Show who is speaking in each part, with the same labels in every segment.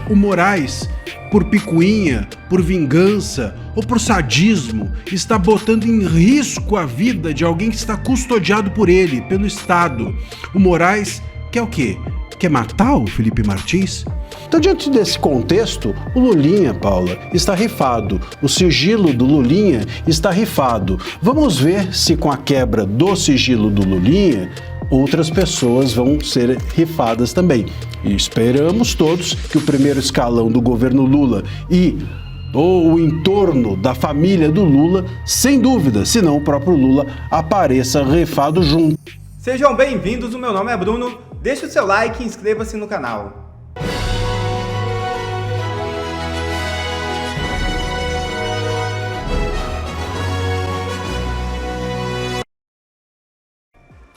Speaker 1: o Moraes, por picuinha, por vingança ou por sadismo, está botando em risco a vida de alguém que está custodiado por ele, pelo Estado. O Moraes quer o quê? Quer matar o Felipe Martins?
Speaker 2: Então, diante desse contexto, o Lulinha, Paula, está rifado. O sigilo do Lulinha está rifado. Vamos ver se com a quebra do sigilo do Lulinha, outras pessoas vão ser rifadas também. E esperamos todos que o primeiro escalão do governo Lula e o entorno da família do Lula, sem dúvida, senão o próprio Lula apareça rifado junto.
Speaker 3: Sejam bem-vindos, o meu nome é Bruno, deixe o seu like e inscreva-se no canal.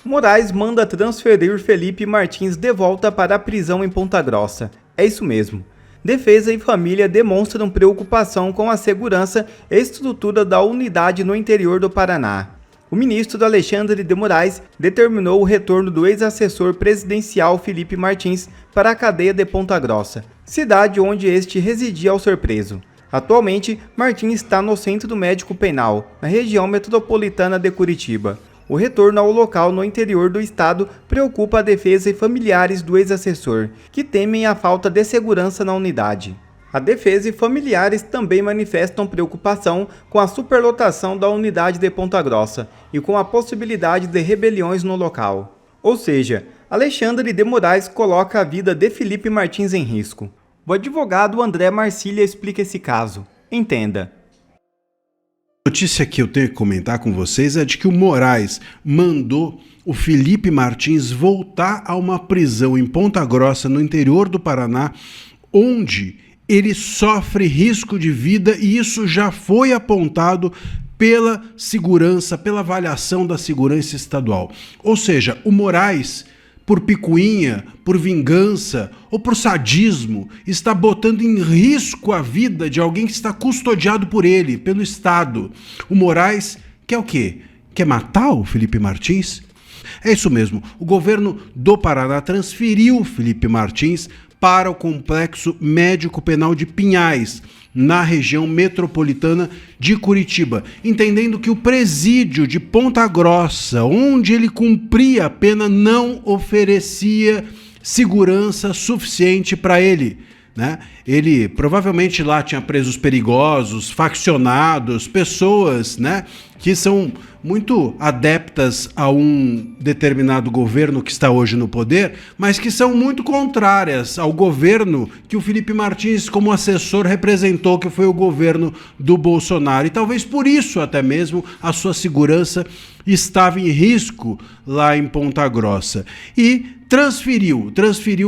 Speaker 3: Moraes manda transferir Felipe Martins de volta para a prisão em Ponta Grossa. É isso mesmo. Defesa e família demonstram preocupação com a segurança e estrutura da unidade no interior do Paraná. O ministro Alexandre de Moraes determinou o retorno do ex-assessor presidencial Felipe Martins para a cadeia de Ponta Grossa, cidade onde este residia ao ser preso. Atualmente, Martins está no Centro Médico Penal, na região metropolitana de Curitiba. O retorno ao local no interior do estado preocupa a defesa e familiares do ex-assessor, que temem a falta de segurança na unidade. A defesa e familiares também manifestam preocupação com a superlotação da unidade de Ponta Grossa e com a possibilidade de rebeliões no local. Ou seja, Alexandre de Moraes coloca a vida de Felipe Martins em risco. O advogado André Marcília explica esse caso. Entenda.
Speaker 1: A notícia que eu tenho que comentar com vocês é de que o Moraes mandou o Felipe Martins voltar a uma prisão em Ponta Grossa, no interior do Paraná, onde ele sofre risco de vida, e isso já foi apontado pela segurança, pela avaliação da segurança estadual. Ou seja, o Moraes, por picuinha, por vingança ou por sadismo, está botando em risco a vida de alguém que está custodiado por ele, pelo Estado. O Moraes quer o quê? Quer matar o Felipe Martins? É isso mesmo, o governo do Paraná transferiu o Felipe Martins para o Complexo Médico Penal de Pinhais, na região metropolitana de Curitiba, entendendo que o presídio de Ponta Grossa, onde ele cumpria a pena, não oferecia segurança suficiente para ele, né? Ele provavelmente lá tinha presos perigosos, faccionados, pessoas, né, que são muito adeptas a um determinado governo que está hoje no poder, mas que são muito contrárias ao governo que o Felipe Martins, como assessor, representou, que foi o governo do Bolsonaro. E talvez por isso até mesmo a sua segurança estava em risco lá em Ponta Grossa. E transferiu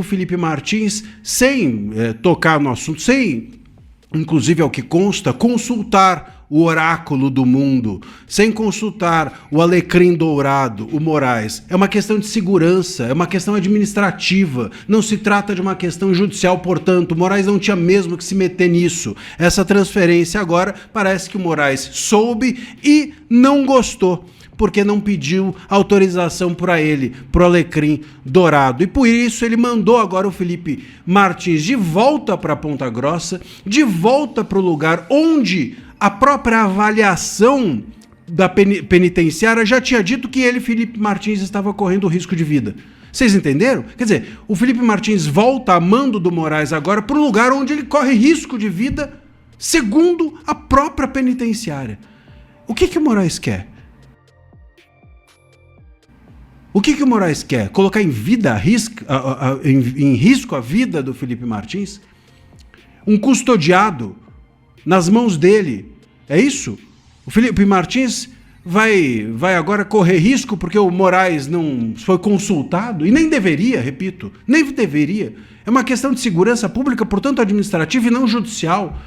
Speaker 1: Felipe Martins sem tocar no assunto, sem, inclusive ao que consta, consultar o oráculo do mundo, sem consultar o alecrim dourado, o Moraes. É uma questão de segurança, é uma questão administrativa, não se trata de uma questão judicial, portanto, o Moraes não tinha mesmo que se meter nisso. Essa transferência agora, parece que o Moraes soube e não gostou, porque não pediu autorização para ele, pro alecrim dourado. E por isso ele mandou agora o Felipe Martins de volta para Ponta Grossa, de volta para o lugar onde a própria avaliação da penitenciária já tinha dito que ele, Felipe Martins, estava correndo risco de vida. Vocês entenderam? Quer dizer, o Felipe Martins volta a mando do Moraes agora para o lugar onde ele corre risco de vida, segundo a própria penitenciária. O que o Moraes quer? O que o Moraes quer? Colocar em risco a vida do Felipe Martins? Um custodiado nas mãos dele. É isso? O Felipe Martins vai agora correr risco porque o Moraes não foi consultado? E nem deveria, repito, nem deveria. É uma questão de segurança pública, portanto administrativa e não judicial.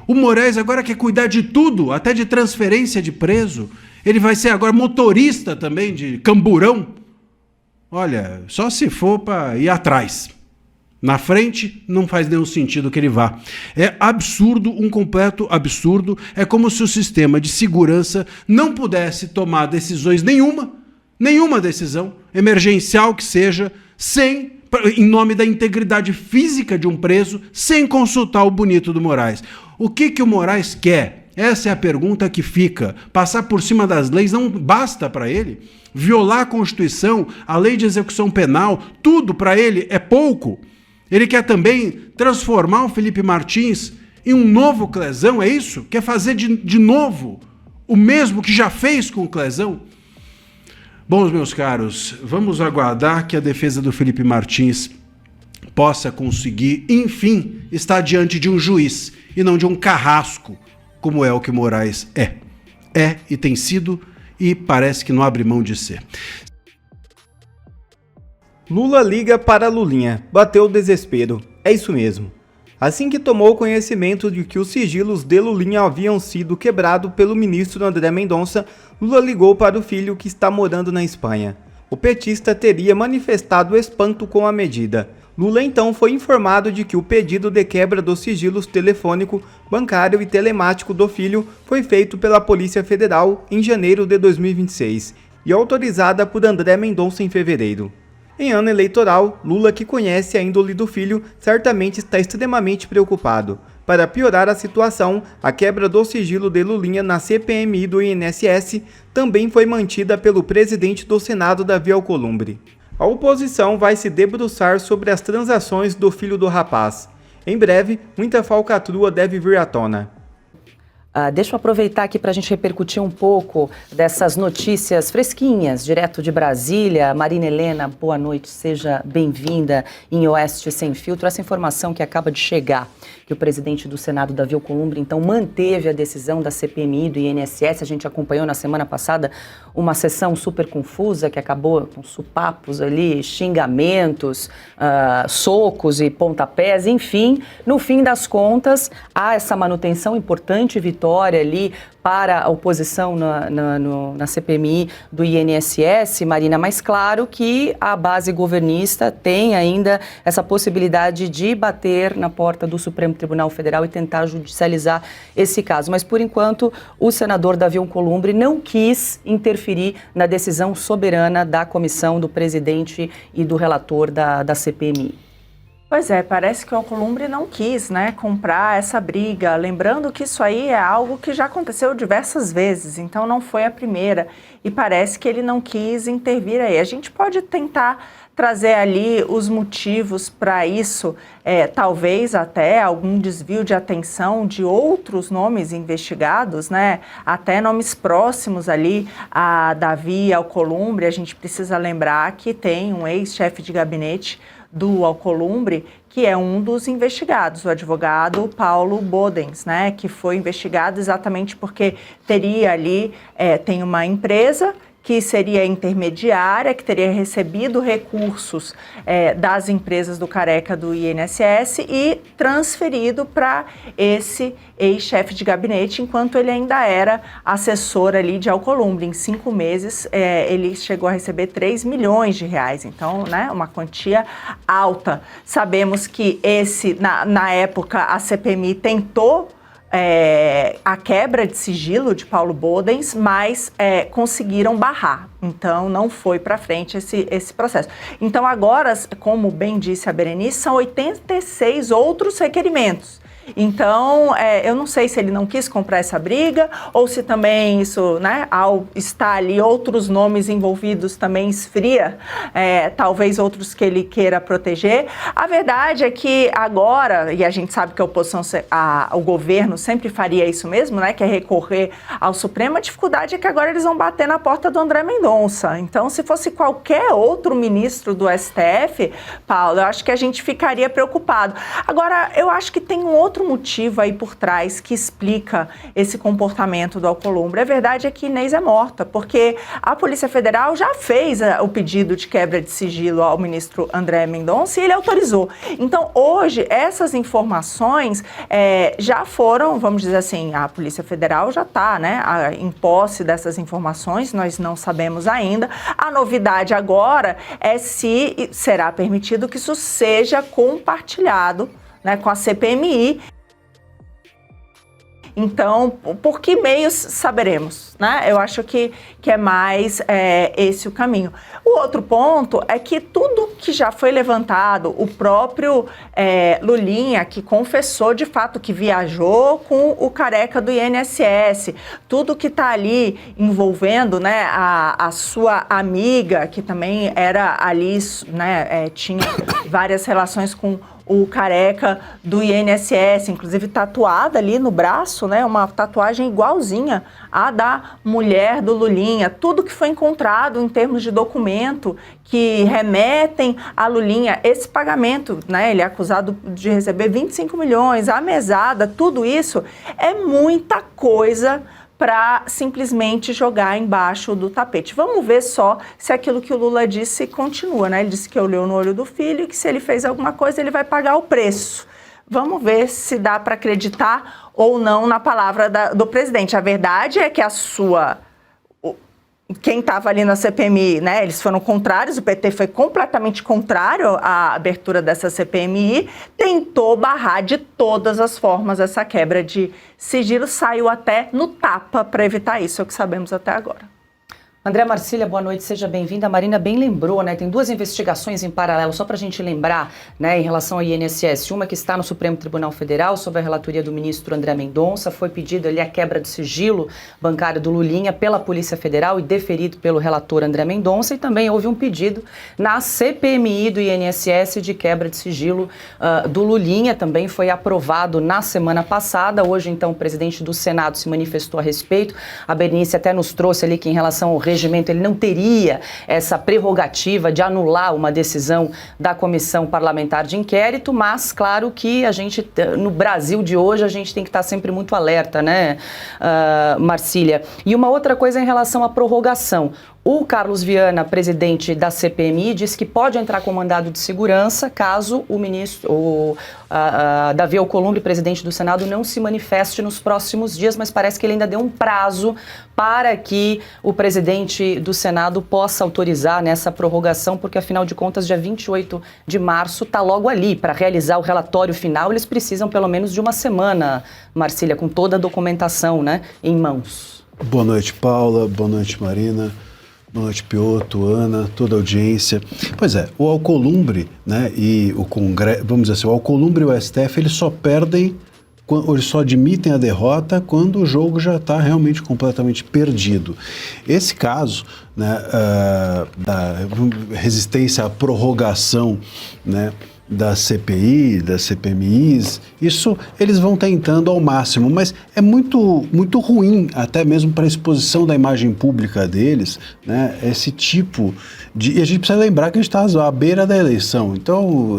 Speaker 1: O Moraes agora quer cuidar de tudo, até de transferência de preso. Ele vai ser agora motorista também de camburão. Olha, só se for para ir atrás. Na frente, não faz nenhum sentido que ele vá. É absurdo, um completo absurdo. É como se o sistema de segurança não pudesse tomar decisões nenhuma decisão, emergencial que seja, sem em nome da integridade física de um preso, sem consultar o bonito do Moraes. O que o Moraes quer? Essa é a pergunta que fica. Passar por cima das leis não basta para ele? Violar a Constituição, a lei de execução penal, tudo para ele é pouco? Ele quer também transformar o Felipe Martins em um novo Clezão, é isso? Quer fazer de novo o mesmo que já fez com o Clezão? Bom, meus caros, vamos aguardar que a defesa do Felipe Martins possa conseguir, enfim, estar diante de um juiz e não de um carrasco, como é o que o Moraes é. É e tem sido, e parece que não abre mão de ser.
Speaker 3: Lula liga para Lulinha, bateu o desespero. É isso mesmo. Assim que tomou conhecimento de que os sigilos de Lulinha haviam sido quebrados pelo ministro André Mendonça, Lula ligou para o filho que está morando na Espanha. O petista teria manifestado espanto com a medida. Lula então foi informado de que o pedido de quebra dos sigilos telefônico, bancário e telemático do filho foi feito pela Polícia Federal em janeiro de 2026 e autorizada por André Mendonça em fevereiro. Em ano eleitoral, Lula, que conhece a índole do filho, certamente está extremamente preocupado. Para piorar a situação, a quebra do sigilo de Lulinha na CPMI do INSS também foi mantida pelo presidente do Senado, Davi Alcolumbre. A oposição vai se debruçar sobre as transações do filho do rapaz. Em breve, muita falcatrua deve vir à tona.
Speaker 4: Deixa eu aproveitar aqui para a gente repercutir um pouco dessas notícias fresquinhas, direto de Brasília. Marina Helena, boa noite, seja bem-vinda em Oeste Sem Filtro. Essa informação que acaba de chegar, que o presidente do Senado, Davi Alcolumbre, então manteve a decisão da CPMI do INSS. A gente acompanhou na semana passada uma sessão super confusa que acabou com supapos ali, xingamentos, socos e pontapés, enfim. No fim das contas, há essa manutenção importante, vitória ali para a oposição na CPMI do INSS, Marina, mas claro que a base governista tem ainda essa possibilidade de bater na porta do Supremo Tribunal Federal e tentar judicializar esse caso. Mas, por enquanto, o senador Davi Alcolumbre não quis interferir na decisão soberana da comissão, do presidente e do relator da CPMI.
Speaker 5: Pois é, parece que o Alcolumbre não quis, comprar essa briga. Lembrando que isso aí é algo que já aconteceu diversas vezes, então não foi a primeira. E parece que ele não quis intervir aí. A gente pode tentar trazer ali os motivos para isso, talvez até algum desvio de atenção de outros nomes investigados, até nomes próximos ali a Davi Alcolumbre. A gente precisa lembrar que tem um ex-chefe de gabinete do Alcolumbre, que é um dos investigados, o advogado Paulo Bodens, que foi investigado exatamente porque teria ali, tem uma empresa que seria intermediária, que teria recebido recursos das empresas do Careca do INSS e transferido para esse ex-chefe de gabinete, enquanto ele ainda era assessor ali de Alcolumbre. Em 5 meses, ele chegou a receber 3 milhões de reais, então, uma quantia alta. Sabemos que na época, a CPMI tentou a quebra de sigilo de Paulo Bodens, mas conseguiram barrar. Então, não foi para frente esse processo. Então, agora, como bem disse a Berenice, são 86 outros requerimentos. Então, eu não sei se ele não quis comprar essa briga ou se também isso, ao estar ali outros nomes envolvidos também esfria, talvez outros que ele queira proteger. A verdade é que agora, e a gente sabe que a oposição, o governo sempre faria isso mesmo, que é recorrer ao Supremo, a dificuldade é que agora eles vão bater na porta do André Mendonça. Então, se fosse qualquer outro ministro do STF, Paulo, eu acho que a gente ficaria preocupado. Agora, eu acho que tem um outro motivo aí por trás que explica esse comportamento do Alcolumbre. A verdade é que Inês é morta, porque a Polícia Federal já fez o pedido de quebra de sigilo ao ministro André Mendonça e ele autorizou. Então, hoje, essas informações já foram, vamos dizer assim, a Polícia Federal já está em posse dessas informações, nós não sabemos ainda. A novidade agora é se será permitido que isso seja compartilhado com a CPMI. Então, por que meios saberemos, né? Eu acho que é mais esse o caminho. O outro ponto é que tudo que já foi levantado, o próprio Lulinha, que confessou de fato que viajou com o careca do INSS, tudo que está ali envolvendo, né, a sua amiga, que também era ali, né, tinha várias relações com o careca do INSS, inclusive tatuada ali no braço, né, uma tatuagem igualzinha à da mulher do Lulinha. Tudo que foi encontrado em termos de documento que remetem a Lulinha, esse pagamento, né, ele é acusado de receber 25 milhões, a mesada, tudo isso é muita coisa para simplesmente jogar embaixo do tapete. Vamos ver só se aquilo que o Lula disse continua, né? Ele disse que olhou no olho do filho e que se ele fez alguma coisa, ele vai pagar o preço. Vamos ver se dá para acreditar ou não na palavra do presidente. A verdade é que quem estava ali na CPMI, né, eles foram contrários, o PT foi completamente contrário à abertura dessa CPMI, tentou barrar de todas as formas essa quebra de sigilo, saiu até no tapa para evitar isso, é o que sabemos até agora.
Speaker 4: André Marcília, boa noite, seja bem-vinda. A Marina bem lembrou, né? Tem duas investigações em paralelo, só para a gente lembrar, né, em relação ao INSS. Uma que está no Supremo Tribunal Federal, sob a relatoria do ministro André Mendonça. Foi pedido ali a quebra do sigilo bancário do Lulinha pela Polícia Federal e deferido pelo relator André Mendonça. E também houve um pedido na CPMI do INSS de quebra de sigilo do Lulinha. Também foi aprovado na semana passada. Hoje, então, o presidente do Senado se manifestou a respeito. A Berenice até nos trouxe ali que, em relação ao regimento, ele não teria essa prerrogativa de anular uma decisão da comissão parlamentar de inquérito, mas claro que a gente, no Brasil de hoje, a gente tem que estar sempre muito alerta, né, Marcília? E uma outra coisa em relação à prorrogação. O Carlos Viana, presidente da CPMI, disse que pode entrar com mandado de segurança caso o ministro, Davi Alcolumbre, presidente do Senado, não se manifeste nos próximos dias, mas parece que ele ainda deu um prazo para que o presidente do Senado possa autorizar nessa prorrogação, porque afinal de contas, dia 28 de março está logo ali. Para realizar o relatório final, eles precisam pelo menos de uma semana, Marcília, com toda a documentação, né, em mãos.
Speaker 2: Boa noite, Paula. Boa noite, Marina. Boa noite, Piotto, Ana, toda a audiência. Pois é, o Alcolumbre, né, e o Congresso, vamos dizer assim, o Alcolumbre e o STF, eles só perdem, eles só admitem a derrota quando o jogo já está realmente completamente perdido. Esse caso, né, da resistência à prorrogação, né, da CPI, das CPMIs, isso eles vão tentando ao máximo, mas é muito, muito ruim, até mesmo para a exposição da imagem pública deles, né, esse tipo de... E a gente precisa lembrar que a gente está à beira da eleição, então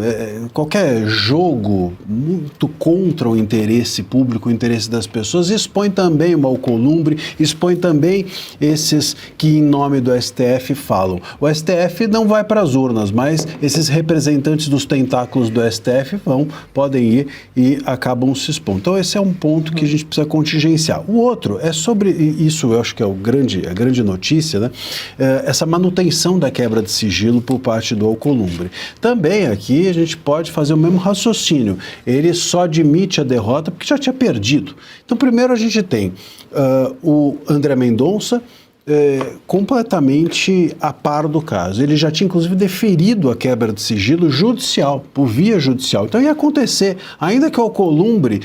Speaker 2: qualquer jogo muito contra o interesse público, o interesse das pessoas, expõe também o Alcolumbre, expõe também esses que em nome do STF falam. O STF não vai para as urnas, mas esses representantes dos tentáculos do STF podem ir e acabam se expondo. Então esse é um ponto que a gente precisa contingenciar. O outro é sobre isso, eu acho que é a grande notícia, né? Essa manutenção da quebra de sigilo por parte do Alcolumbre. Também aqui a gente pode fazer o mesmo raciocínio. Ele só admite a derrota porque já tinha perdido. Então primeiro a gente tem o André Mendonça, completamente a par do caso. Ele já tinha, inclusive, deferido a quebra de sigilo judicial, por via judicial. Então ia acontecer, ainda que o Alcolumbre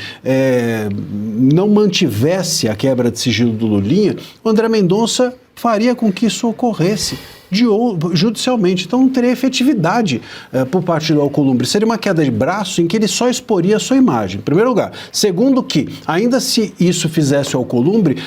Speaker 2: não mantivesse a quebra de sigilo do Lulinha, o André Mendonça faria com que isso ocorresse judicialmente, então não teria efetividade por parte do Alcolumbre. Seria uma queda de braço em que ele só exporia a sua imagem, em primeiro lugar. Segundo que, ainda se isso fizesse o Alcolumbre,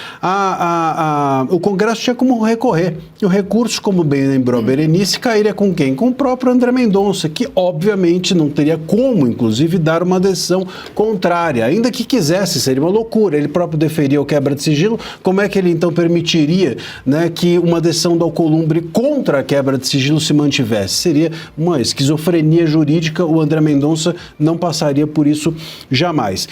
Speaker 2: o Congresso tinha como recorrer. E o recurso, como bem lembrou a Berenice, cairia com quem? Com o próprio André Mendonça, que obviamente não teria como, inclusive, dar uma decisão contrária. Ainda que quisesse, seria uma loucura. Ele próprio deferia o quebra de sigilo. Como é que ele então permitiria, né, que uma decisão do Alcolumbre contra a quebra de sigilo se mantivesse? Seria uma esquizofrenia jurídica, o André Mendonça não passaria por isso jamais.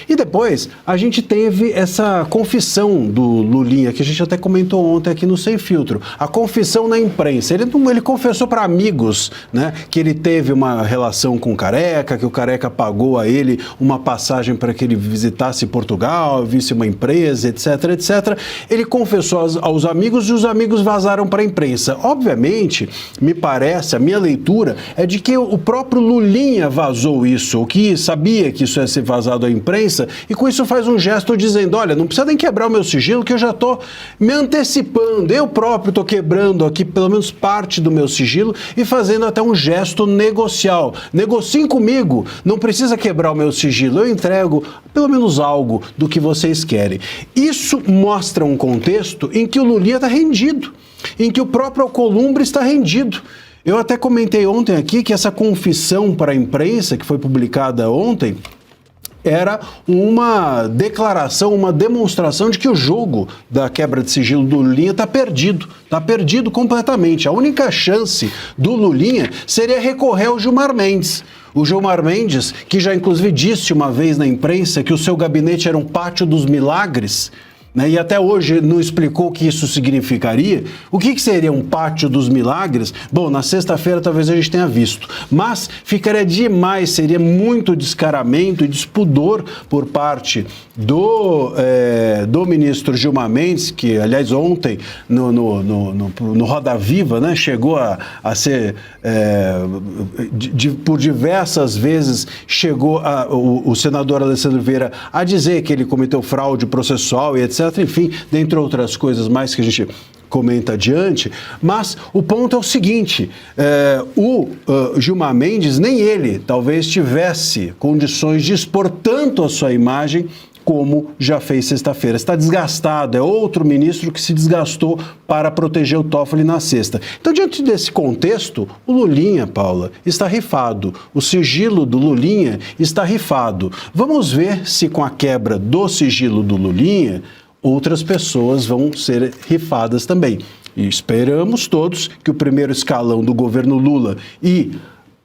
Speaker 2: E depois, a gente teve essa confissão do Lulinha, que a gente até comentou ontem aqui no Sem Filtro. A confissão na imprensa. Ele confessou para amigos, né, que ele teve uma relação com o Careca, que o Careca pagou a ele uma passagem para que ele visitasse Portugal, visse uma empresa, etc, etc. Ele confessou aos amigos e os amigos vazaram para a imprensa. Obviamente, me parece, a minha leitura é de que o próprio Lulinha vazou isso, ou que sabia que isso ia ser vazado à imprensa, e com isso faz um gesto dizendo, olha, não precisa nem quebrar o meu sigilo, que eu já estou me antecipando, eu próprio estou quebrando aqui pelo menos parte do meu sigilo e fazendo até um gesto negocial. Negociem comigo, não precisa quebrar o meu sigilo, eu entrego pelo menos algo do que vocês querem. Isso mostra um contexto em que o Lulinha está rendido, em que o próprio Alcolumbre está rendido. Eu até comentei ontem aqui que essa confissão para a imprensa, que foi publicada ontem, era uma declaração, uma demonstração de que o jogo da quebra de sigilo do Lulinha está perdido completamente. A única chance do Lulinha seria recorrer ao Gilmar Mendes. O Gilmar Mendes, que já inclusive disse uma vez na imprensa que o seu gabinete era um pátio dos milagres, né, e até hoje não explicou o que isso significaria. O que seria um pátio dos milagres? Bom, na sexta-feira talvez a gente tenha visto, mas ficaria demais, seria muito descaramento e despudor por parte do ministro Gilmar Mendes, que aliás ontem no Roda Viva, né, chegou a ser, por diversas vezes, chegou o senador Alessandro Vieira a dizer que ele cometeu fraude processual e etc. Enfim, dentre outras coisas mais que a gente comenta adiante, mas o ponto é o seguinte, o Gilmar Mendes, nem ele talvez tivesse condições de expor tanto a sua imagem como já fez sexta-feira. Está desgastado, é outro ministro que se desgastou para proteger o Toffoli na sexta. Então, diante desse contexto, o Lulinha, Paula, está rifado. O sigilo do Lulinha está rifado. Vamos ver se com a quebra do sigilo do Lulinha, outras pessoas vão ser rifadas também. E esperamos todos que o primeiro escalão do governo Lula e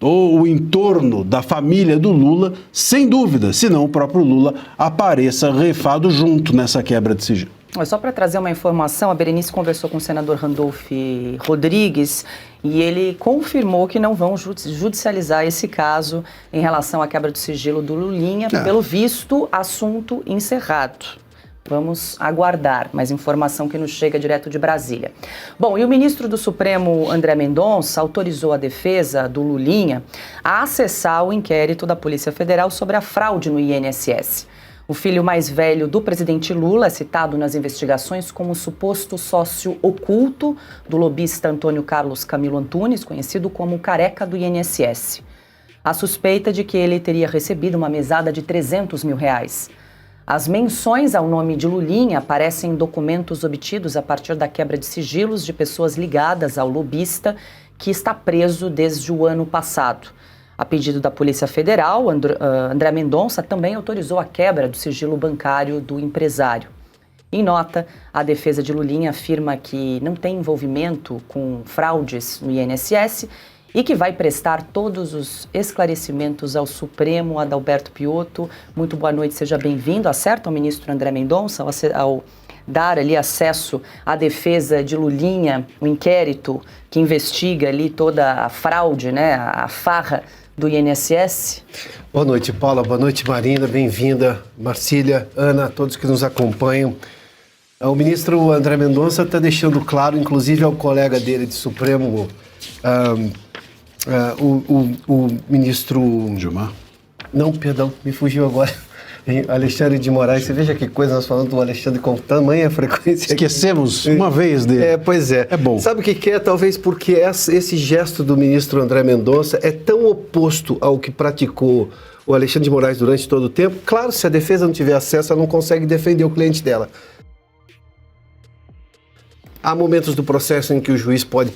Speaker 2: o entorno da família do Lula, sem dúvida, senão o próprio Lula apareça rifado junto nessa quebra de sigilo.
Speaker 4: Só para trazer uma informação, a Berenice conversou com o senador Randolph Rodrigues e ele confirmou que não vão judicializar esse caso em relação à quebra do sigilo do Lulinha, pelo visto, assunto encerrado. Vamos aguardar mais informação que nos chega direto de Brasília. Bom, e o ministro do Supremo, André Mendonça, autorizou a defesa do Lulinha a acessar o inquérito da Polícia Federal sobre a fraude no INSS. O filho mais velho do presidente Lula é citado nas investigações como suposto sócio oculto do lobista Antônio Carlos Camilo Antunes, conhecido como Careca do INSS. A suspeita de que ele teria recebido uma mesada de R$300 mil. As menções ao nome de Lulinha aparecem em documentos obtidos a partir da quebra de sigilos de pessoas ligadas ao lobista, que está preso desde o ano passado. A pedido da Polícia Federal, André Mendonça também autorizou a quebra do sigilo bancário do empresário. Em nota, a defesa de Lulinha afirma que não tem envolvimento com fraudes no INSS e que vai prestar todos os esclarecimentos ao Supremo. Adalberto Piotto, muito boa noite, seja bem-vindo. Acerta o ministro André Mendonça ao dar ali acesso à defesa de Lulinha, o inquérito que investiga ali toda a fraude, né, a farra do INSS?
Speaker 6: Boa noite, Paula. Boa noite, Marina. Bem-vinda. Marcília, Ana, todos que nos acompanham. O ministro André Mendonça está deixando claro, inclusive ao colega dele de Supremo, o ministro...
Speaker 2: Gilmar?
Speaker 6: Não, perdão, me fugiu agora. Alexandre de Moraes, você veja que coisa nós falando do Alexandre com tamanha frequência.
Speaker 2: Esquecemos uma vez dele.
Speaker 6: Pois é.
Speaker 2: É bom.
Speaker 6: Sabe o que é? Talvez porque esse gesto do ministro André Mendonça é tão oposto ao que praticou o Alexandre de Moraes durante todo o tempo. Claro, se a defesa não tiver acesso, ela não consegue defender o cliente dela. Há momentos do processo em que o juiz pode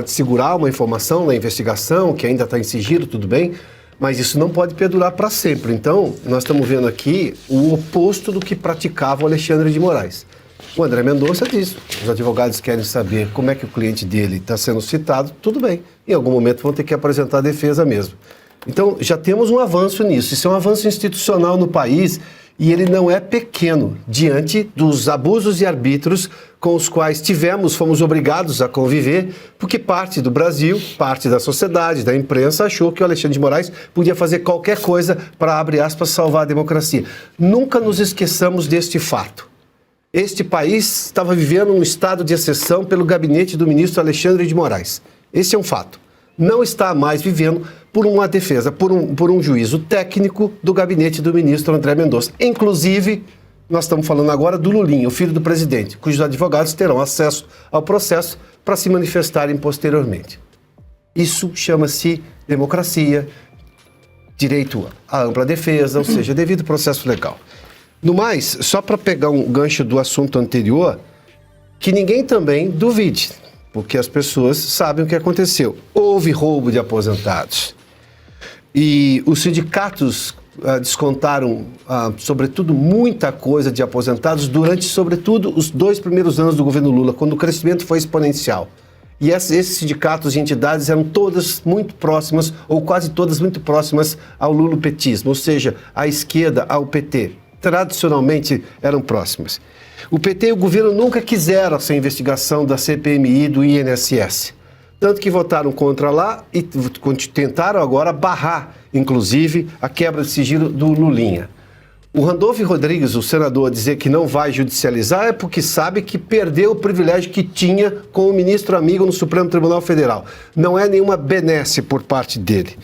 Speaker 6: segurar uma informação na investigação, que ainda está em sigilo, tudo bem, mas isso não pode perdurar para sempre. Então, nós estamos vendo aqui o oposto do que praticava o Alexandre de Moraes. O André Mendonça diz, os advogados querem saber como é que o cliente dele está sendo citado, tudo bem. Em algum momento vão ter que apresentar a defesa mesmo. Então, já temos um avanço nisso. Isso é um avanço institucional no país E ele não é pequeno diante dos abusos e arbítrios com os quais fomos obrigados a conviver, porque parte do Brasil, parte da sociedade, da imprensa, achou que o Alexandre de Moraes podia fazer qualquer coisa para, abre aspas, salvar a democracia. Nunca nos esqueçamos deste fato. Este país estava vivendo um estado de exceção pelo gabinete do ministro Alexandre de Moraes. Esse é um fato. Não está mais vivendo por uma defesa, por um juízo técnico do gabinete do ministro André Mendonça. Inclusive, nós estamos falando agora do Lulinha, o filho do presidente, cujos advogados terão acesso ao processo para se manifestarem posteriormente. Isso chama-se democracia, direito à ampla defesa, ou seja, devido processo legal. No mais, só para pegar um gancho do assunto anterior, que ninguém também duvide, porque as pessoas sabem o que aconteceu. Houve roubo de aposentados. E os sindicatos descontaram, sobretudo, muita coisa de aposentados durante, sobretudo, os 2 primeiros anos do governo Lula, quando o crescimento foi exponencial. E esses sindicatos e entidades eram todas muito próximas, ou quase todas muito próximas ao lulopetismo, ou seja, à esquerda, ao PT. Tradicionalmente eram próximas. O PT e o governo nunca quiseram essa investigação da CPMI e do INSS. Tanto que votaram contra lá e tentaram agora barrar, inclusive, a quebra de sigilo do Lulinha. O Randolph Rodrigues, o senador, dizer que não vai judicializar é porque sabe que perdeu o privilégio que tinha com o ministro amigo no Supremo Tribunal Federal. Não é nenhuma benesse por parte dele.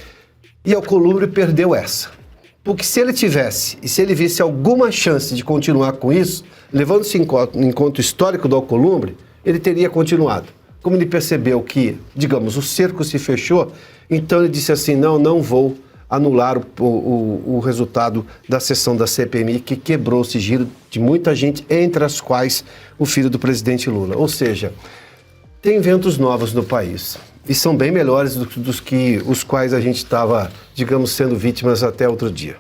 Speaker 6: E Alcolumbre perdeu essa. Porque se ele tivesse, e se ele visse alguma chance de continuar com isso, levando-se em conta o histórico do Alcolumbre, ele teria continuado. Como ele percebeu que, digamos, o cerco se fechou, então ele disse assim, não vou anular o resultado da sessão da CPMI, que quebrou o sigilo de muita gente, entre as quais o filho do presidente Lula. Ou seja, tem ventos novos no país. E são bem melhores dos que os quais a gente estava, digamos, sendo vítimas até outro dia.